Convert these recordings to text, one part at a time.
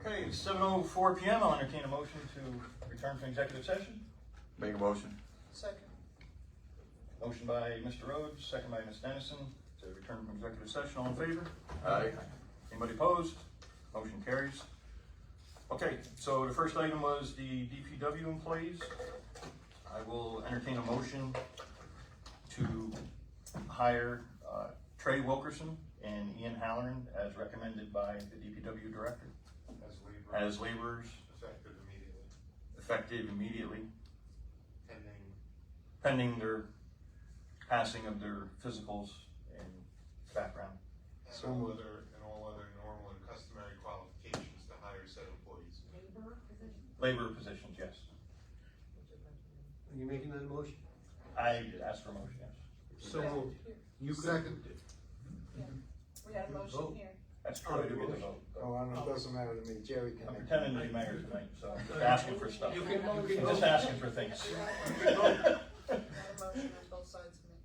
Okay, it's 7:04 p.m. I'll entertain a motion to return from executive session. Make a motion. Second. Motion by Mr. Rhodes, second by Ms. Dennison to return from executive session. All in favor? Aye. Anybody opposed? Motion carries. Okay, so the first item was the DPW employees. I will entertain a motion to hire Trey Wilkerson and Ian Halloran as recommended by the DPW director as laborers, effective immediately, pending their passing of their physicals and background. And all other normal and customary qualifications to hire said employees. Labor positions, yes. Are you making that a motion? I asked for a motion, yes. So moved. You Second. We got a motion here. That's Troy to get the vote. Oh, I don't know, it doesn't matter to me, Jerry I'm can. pretending to be mayor tonight, so I'm just asking for stuff. You can I'm vote. just asking for things. We got a motion on both sides of me.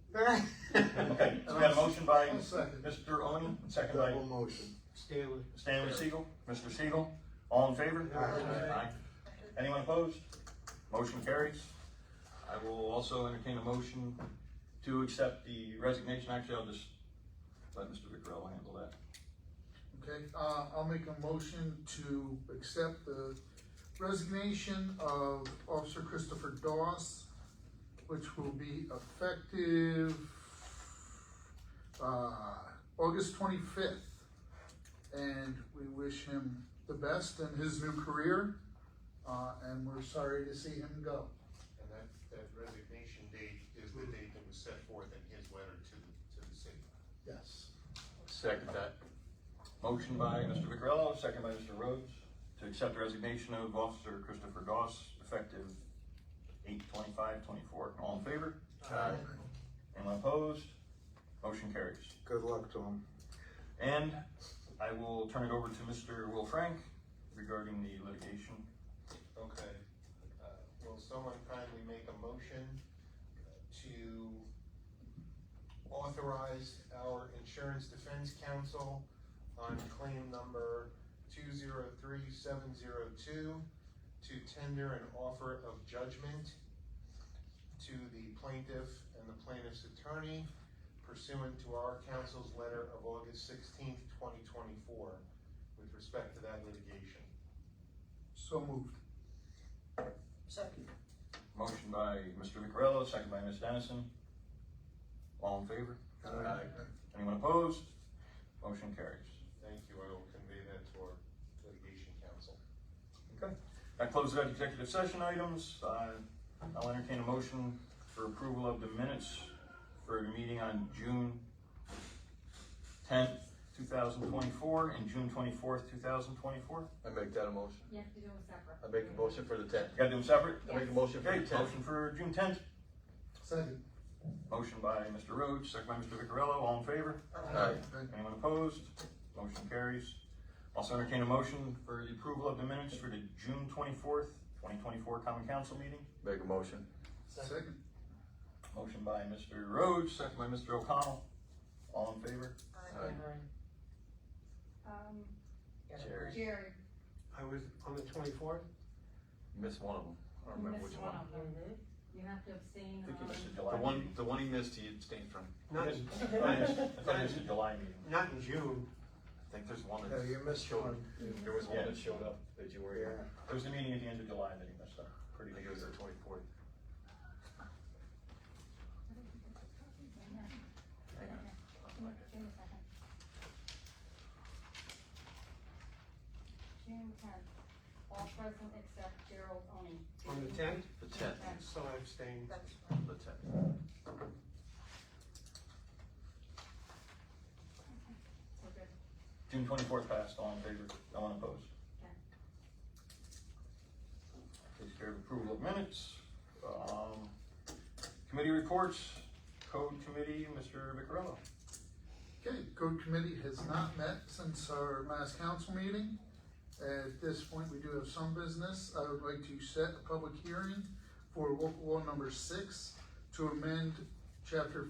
Okay, so we got a motion by I'll second. Mr. Oni, and second by Double motion. Stanley. Stanley Siegel. Mr. Siegel, all in favor? Aye. Anyone opposed? Motion carries. I will also entertain a motion to accept the resignation. Actually, I'll just let Mr. Vicarello handle that. Okay, I'll make a motion to accept the resignation of Officer Christopher Doss, which will be effective, August 25th. And we wish him the best in his new career, and we're sorry to see him go. And that resignation date is the date that was set forth in his letter to the city. Yes. Second that. Motion by Mr. Vicarello, second by Mr. Rhodes, to accept the resignation of Officer Christopher Doss, effective 8/25/24. All in favor? Aye. Anyone opposed? Motion carries. Good luck to him. And I will turn it over to Mr. Will Frank regarding the litigation. Okay, will someone kindly make a motion to authorize our insurance defense counsel on claim number 203702 to tender an offer of judgment to the plaintiff and the plaintiff's attorney pursuant to our counsel's letter of August 16th, 2024 with respect to that litigation. So moved. Second. Motion by Mr. Vicarello, second by Ms. Dennison. All in favor? Aye. Anyone opposed? Motion carries. Thank you, I will convey that to our litigation counsel. Okay. That closes out executive session items. I'll entertain a motion for approval of the minutes for the meeting on June 10th, 2024 and June 24th, 2024. I make that a motion. You have to do them separate. I make a motion for the 10th. You gotta do them separate? I make a motion for Okay, the 10th. motion for June 10th. Second. Motion by Mr. Rhodes, second by Mr. Vicarello. All in favor? Aye. Anyone opposed? Motion carries. Also entertain a motion for the approval of the minutes for the June 24th, 2024 Common Council meeting. Make a motion. Second. Motion by Mr. Rhodes, second by Mr. O'Connell. All in favor? Aye. Jerry. Jerry, I was on the 24th. Missed one of them. I don't you remember missed which one one. of them. You have to abstain I think you on, missed the The July one, meeting. the one he missed, he abstained from. Not, I thought it was the July meeting. not in June. I think there's one Yeah, that you missed showed, one. there was one Yeah. that showed up that you were here. There was a meeting at the end of July that he missed up. I Pretty think it was sure. the 24th. Hang on. give me a second. June 10th, all present except Gerald Oni. On the 10th, The 10th. so I abstained. That's The 10th. We're good. June 24th passed. All in favor? No one opposed? Okay. Takes care of approval of minutes. Committee reports. Code Committee, Mr. Vicarello. Okay, Code Committee has not met since our last council meeting. At this point, we do have some business. I would like to set a public hearing for local law number 6 to amend chapter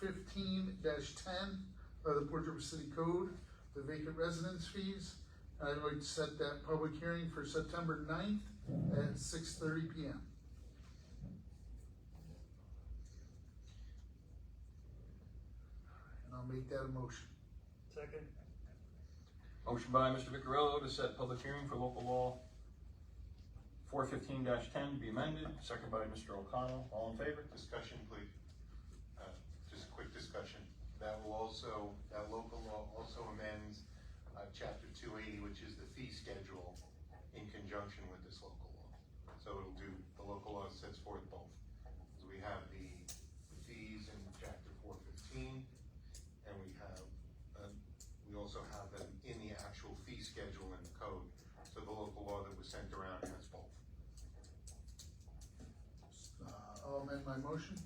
15-10 of the Port River City Code, the vacant residence fees, I'd like to set that public hearing for September 9th at 6:30 PM. And I'll make that a motion. Second. Motion by Mr. Vicarello to set public hearing for local law 415-10 be amended, second by Mr. O'Connell. All in favor? Discussion, please. Just a quick discussion. That local law also amends, chapter 280, which is the fee schedule in conjunction with this local law. So it'll do, the local law sets forth both. So we have the fees in chapter 415, and we also have them in the actual fee schedule in the code. So the local law that was sent around has both. I'll amend my motion.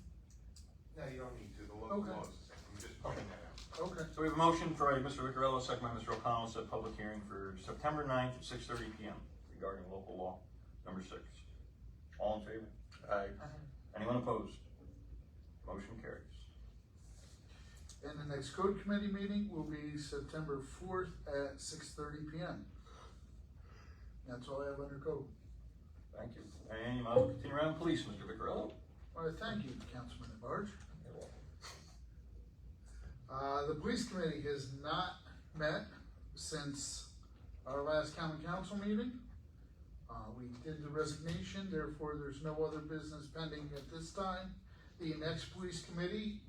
No, you don't need to, the local Okay. law is the same, I'm just pointing that out. Okay. So we have a motion for Mr. Vicarello, second by Mr. O'Connell, to set public hearing for September 9th at 6:30 PM regarding local law number 6. All in favor? Aye. Anyone opposed? Motion carries. And the next code committee meeting will be September 4th at 6:30 PM. That's all I have under code. Thank you. And you might as well continue around police, Mr. Vicarello. All right, thank you, Councilman at Large. The police committee has not met since our last common council meeting. We did the resignation, therefore there's no other business pending at this time. The next police committee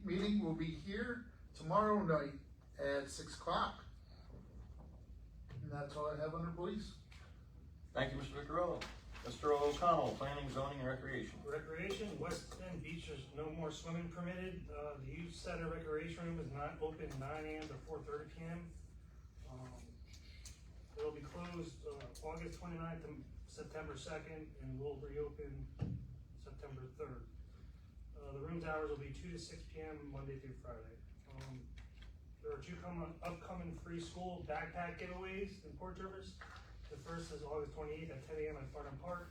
meeting will be here tomorrow night at 6 o'clock. And that's all I have under police. Thank you, Mr. Vicarello. Mr. O'Connell, planning, zoning, and recreation. Recreation, West End Beach, there's no more swimming permitted. The youth center recreation room is not open 9 AM to 4:30 PM. It'll be closed, August 29th to September 2nd, and will reopen September 3rd. The room's hours will be 2 to 6 PM, Monday through Friday. There are two upcoming free school backpack giveaways in Port Jervis. The first is August 28th at 10 AM at Farnham Park.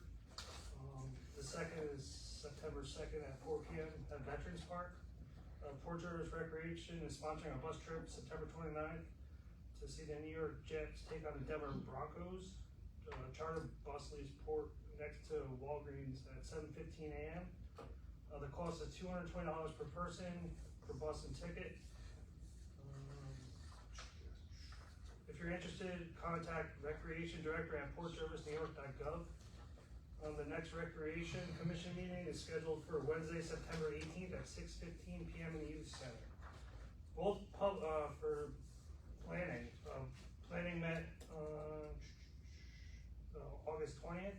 The second is September 2nd at 4 PM at Veterans Park. Port Jervis Recreation is sponsoring a bus trip September 29th to see the New York Jets take on the Denver Broncos. Charter bus leaves port next to Walgreens at 7:15 AM. The cost is $220 per person per bus and ticket. If you're interested, contact Recreation Director at portjervisnewyork.gov. The next Recreation Commission meeting is scheduled for Wednesday, September 18th at 6:15 PM in the Youth Center. Both for planning, planning met August 20th.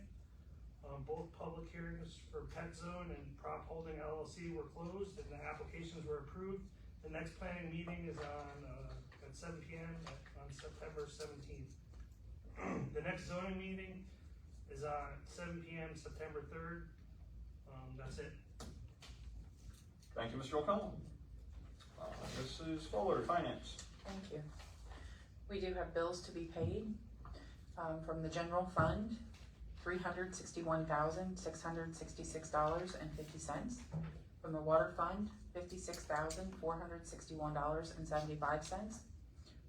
Both public hearings for Pet Zone and Prop Holding LLC were closed and the applications were approved. The next planning meeting is on at 7 PM on September 17th. The next zoning meeting is on 7 PM September 3rd. That's it. Thank you, Mr. O'Connell. Mrs. Fuller, finance. Thank you. We do have bills to be paid, from the general fund, $361,666.50. From the water fund, $56,461.75.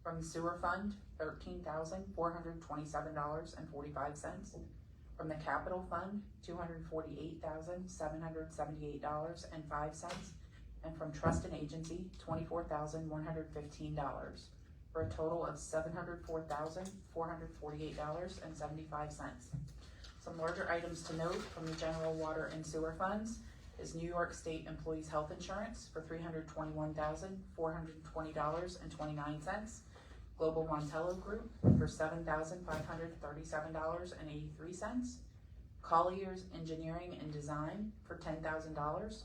From the sewer fund, $13,427.45. From the capital fund, $248,778.05. And from trust and agency, $24,115, for a total of $704,448.75. Some larger items to note from the general water and sewer funds is New York State Employees Health Insurance for $321,420.29. Global Montello Group for $7,537.83. Collier's Engineering and Design for $10,000.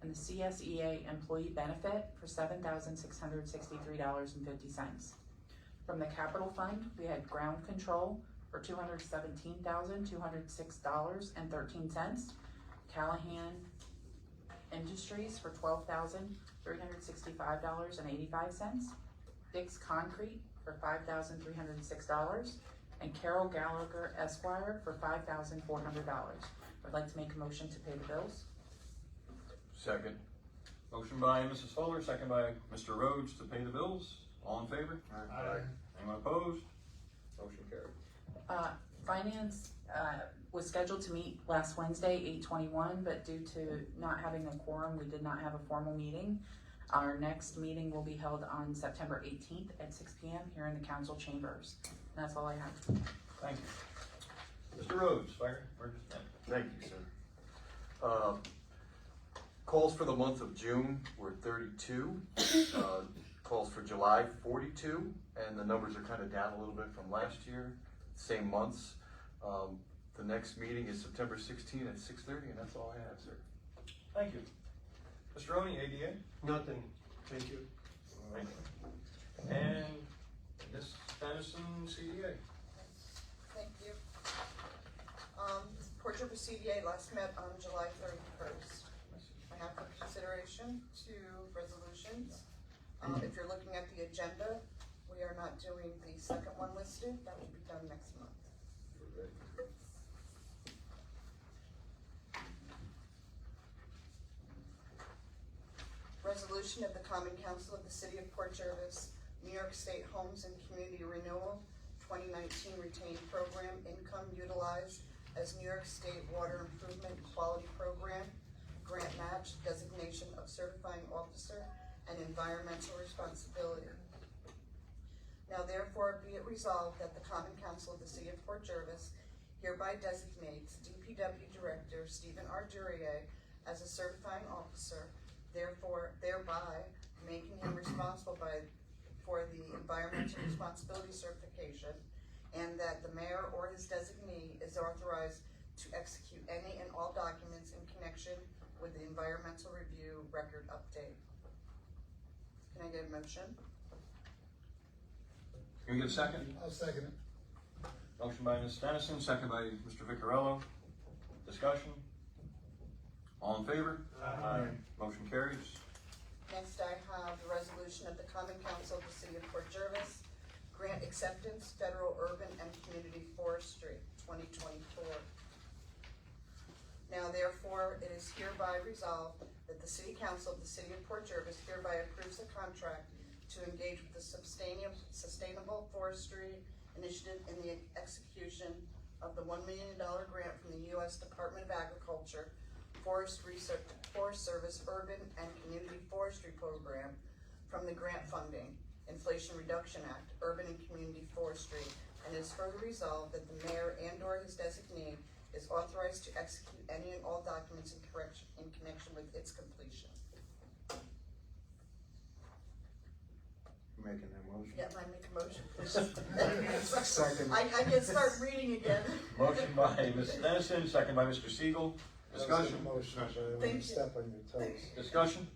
And the CSEA Employee Benefit for $7,663.50. From the capital fund, we had ground control for $217,206.13. Callahan Industries for $12,365.85. Dick's Concrete for $5,306. And Carol Gallagher Esquire for $5,400. I'd like to make a motion to pay the bills. Second. Motion by Mrs. Fuller, second by Mr. Rhodes to pay the bills. All in favor? Aye. Anyone opposed? Motion carried. Finance, was scheduled to meet last Wednesday, 8/21, but due to not having a quorum, we did not have a formal meeting. Our next meeting will be held on September 18th at 6 PM here in the council chambers. And that's all I have. Thank you. Mr. Rhodes, Fire Emergency Management. Thank you, sir. Calls for the month of June were 32. Calls for July, 42, and the numbers are kind of down a little bit from last year, same months. The next meeting is September 16 at 6:30, and that's all I have, sir. Thank you. Mr. Roney, ADA? Nothing, thank you. Thank you. And Ms. Dennison, CDA? Thank you. Port Jervis CDA last met on July 31st. I have for consideration two resolutions. If you're looking at the agenda, we are not doing the second one listed. That will be done next month. Resolution of the Common Council of the City of Port Jervis, New York State Homes and Community Renewal 2019 Retained Program Income Utilized as New York State Water Improvement Quality Program Grant Match Designation of Certifying Officer and Environmental Responsibility. Now therefore be it resolved that the Common Council of the City of Port Jervis hereby designates DPW Director Stephen R. Duryea as a certifying officer, thereby making him responsible for the environmental responsibility certification, and that the mayor or his designee is authorized to execute any and all documents in connection with the environmental review record update. Can I get a motion? Can we get a second? I'll second it. Motion by Ms. Dennison, second by Mr. Vicarello. Discussion? All in favor? Aye. Motion carries. Next, I have the resolution of the Common Council of the City of Port Jervis, Grant Acceptance, Federal Urban and Community Forestry, 2024. Now therefore, it is hereby resolved that the City Council of the City of Port Jervis hereby approves a contract to engage with the Sustainable Forestry Initiative in the execution of the $1 million grant from the U.S. Department of Agriculture, Forest Service Urban and Community Forestry Program from the grant funding, Inflation Reduction Act, Urban and Community Forestry, and it is further resolved that the mayor and or his designee is authorized to execute any and all documents in connection with its completion. Making that motion. Yeah, I make a motion, please. Second. I can start reading again. Motion by Ms. Dennison, second by Mr. Siegel. Discussion? Motion, but I don't Thank want you. to step on your toes. Discussion?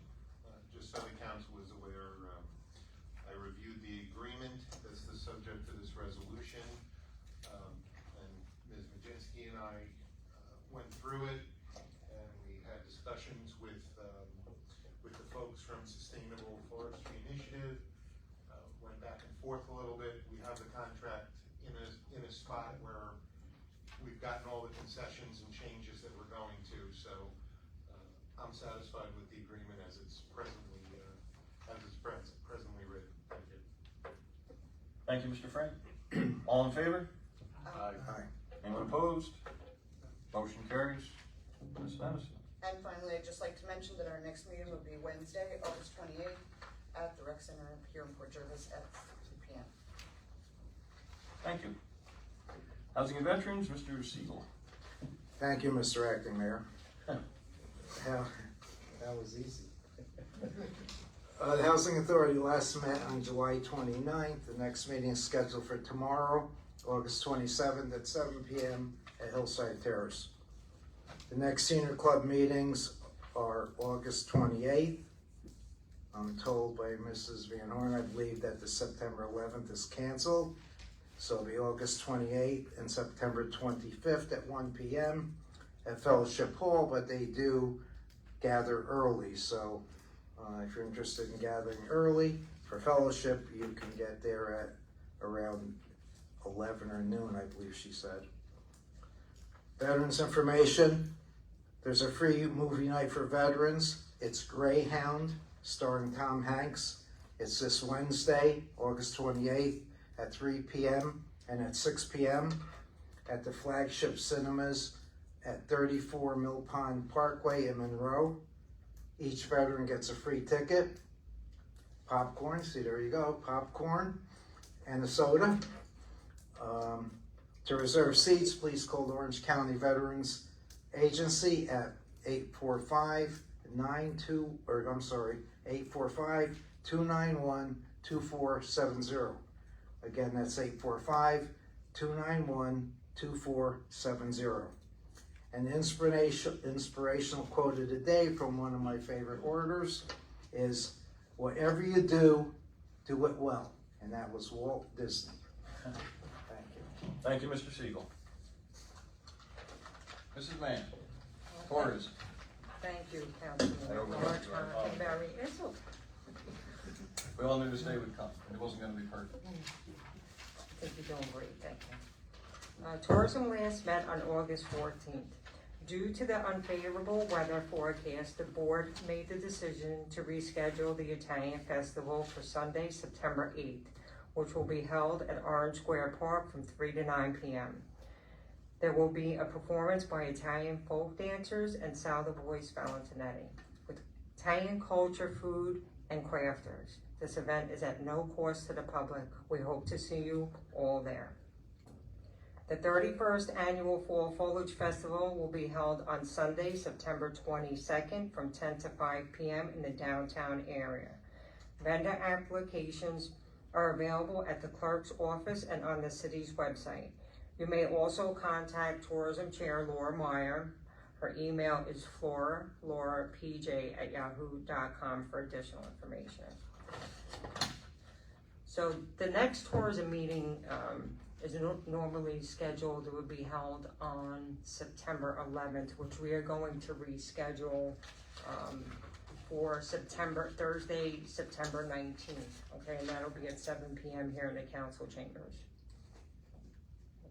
Just so the council is aware, I reviewed the agreement that's the subject of this resolution. And Ms. Majinski and I went through it, and we had discussions with the folks from Sustainable Forestry Initiative. Went back and forth a little bit. We have the contract in a spot where we've gotten all the concessions and changes that we're going to, so I'm satisfied with the agreement as it's presently written. Thank you. Thank you, Mr. Frank. All in favor? Aye. Anyone opposed? Motion carries. Ms. Dennison. And finally, I'd just like to mention that our next meeting will be Wednesday, August 28th, at the Rec Center here in Port Jervis at 2 p.m. Thank you. Housing and Veterans, Mr. Siegel. Thank you, Mr. Acting Mayor. That was easy. The Housing Authority last met on July 29th. The next meeting is scheduled for tomorrow, August 27th at 7 p.m. at Hillside Terrace. The next Senior Club meetings are August 28th. I'm told by Mrs. Van Horn, I believe that the September 11th is canceled. So it'll be August 28th and September 25th at 1 p.m. at Fellowship Hall, but they do gather early. So if you're interested in gathering early for fellowship, you can get there at around 11 or noon, I believe she said. Veterans information. There's a free movie night for veterans. It's Greyhound, starring Tom Hanks. It's this Wednesday, August 28th at 3 p.m. and at 6 p.m. at the Flagship Cinemas at 34 Mill Pond Parkway in Monroe. Each veteran gets a free ticket, popcorn, see there you go, popcorn, and a soda. To reserve seats, please call the Orange County Veterans Agency at 845-291-2470. Again, that's 845-291-2470. An inspirational quote of the day from one of my favorite orators is, "Whatever you do, do it well." And that was Walt Disney. Thank you. Thank you, Mr. Siegel. Mrs. Mann, tourism. Thank you, I Councilman. overlooked you, I apologize. Very, it's okay. We all knew this day would come. It wasn't gonna be perfect. I think you're doing great, thank you. Tourism last met on August 14th. Due to the unfavorable weather forecast, the board made the decision to reschedule the Italian Festival for Sunday, September 8th, which will be held at Orange Square Park from 3 to 9 p.m. There will be a performance by Italian folk dancers and Sal the Voice Valentinetti with Italian culture, food, and crafters. This event is at no cost to the public. We hope to see you all there. The 31st Annual Fall Foliage Festival will be held on Sunday, September 22nd from 10 to 5 p.m. in the downtown area. Vendor applications are available at the clerk's office and on the city's website. You may also contact Tourism Chair Laura Meyer. Her email is laurapj@yahoo.com for additional information. So the next tourism meeting is normally scheduled. It would be held on September 11th, which we are going to reschedule for Thursday, September 19th. Okay, and that'll be at 7 p.m. here in the council chambers.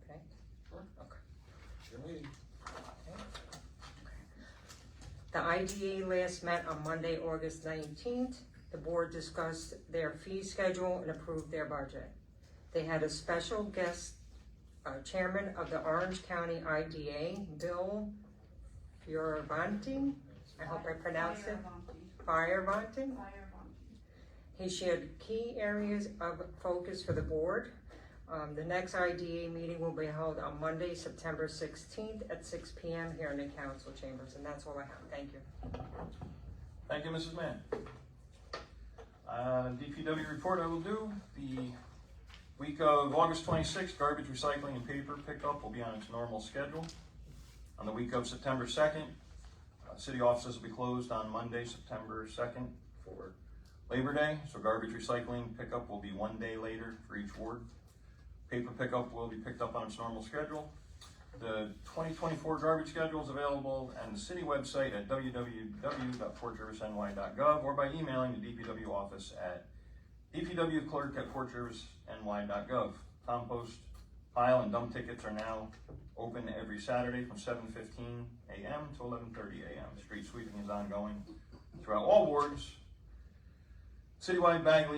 Okay? Sure. Okay. Your meeting. The IDA last met on Monday, August 19th. The board discussed their fee schedule and approved their budget. They had a special guest, chairman of the Orange County IDA, Bill Fioravanti. I hope I pronounced it. Fioravanti. He shared key areas of focus for the board. The next IDA meeting will be held on Monday, September 16th at 6 p.m. here in the council chambers, and that's all I have. Thank you. Thank you, Mrs. Mann. DPW report I will do. The week of August 26th, garbage, recycling, and paper pickup will be on its normal schedule. On the week of September 2nd, city offices will be closed on Monday, September 2nd for Labor Day, so garbage, recycling, pickup will be 1 day later for each ward. Paper pickup will be picked up on its normal schedule. The 2024 garbage schedule is available on the city website at www.fortriversny.gov or by emailing the DPW office at dpwclerk@fortriversny.gov. Compost pile and dump tickets are now open every Saturday from 7:15 a.m. to 11:30 a.m. Street sweeping is ongoing throughout all wards. Citywide bag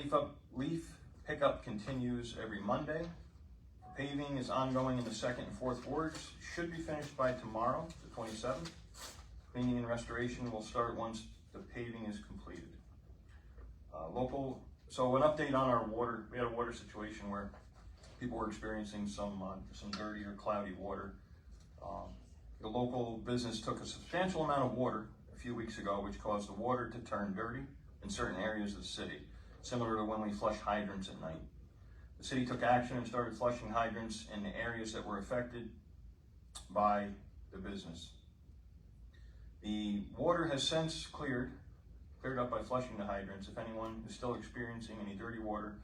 leaf pickup continues every Monday. Paving is ongoing in the 2nd and 4th wards. Should be finished by tomorrow, the 27th. Cleaning and restoration will start once the paving is completed. So an update on our water. We had a water situation where people were experiencing some dirty or cloudy water. The local business took a substantial amount of water a few weeks ago, which caused the water to turn dirty in certain areas of the city, similar to when we flush hydrants at night. The city took action and started flushing hydrants in the areas that were affected by the business. The water has since cleared up by flushing the hydrants. If anyone is still experiencing any dirty water,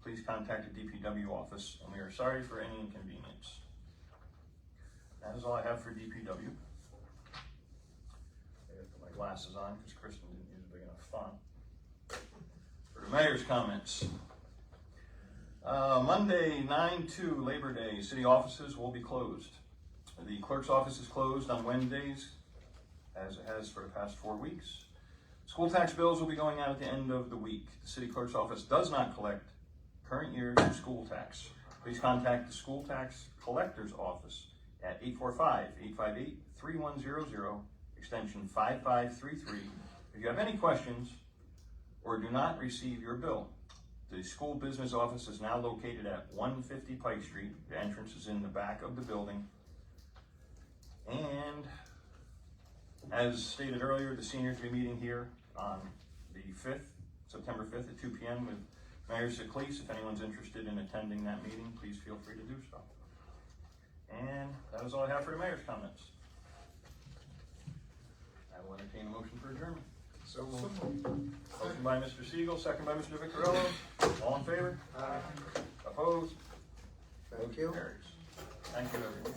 please contact the DPW office, and we are sorry for any inconvenience. That is all I have for DPW. I gotta put my glasses on because Kristen didn't use a big enough font. For the mayor's comments. Monday, 9/2, Labor Day, city offices will be closed. The clerk's office is closed on Wednesdays, as it has for the past 4 weeks. School tax bills will be going out at the end of the week. The city clerk's office does not collect current year's school tax. please contact the school tax collector's office at 845-858-3100, extension 5533. If you have any questions or do not receive your bill, the school business office is now located at 150 Pike Street. The entrance is in the back of the building. And as stated earlier, the seniors will be meeting here on the 5th, September 5th at 2 p.m. with Mayor Seclise. If anyone's interested in attending that meeting, please feel free to do so. And that is all I have for the mayor's comments. I will entertain a motion for adjournment. So So moved. moved. Motion by Mr. Siegel, second by Mr. Victorello. All in favor? Aye. Opposed? Thank you. Carries. Thank you, everyone.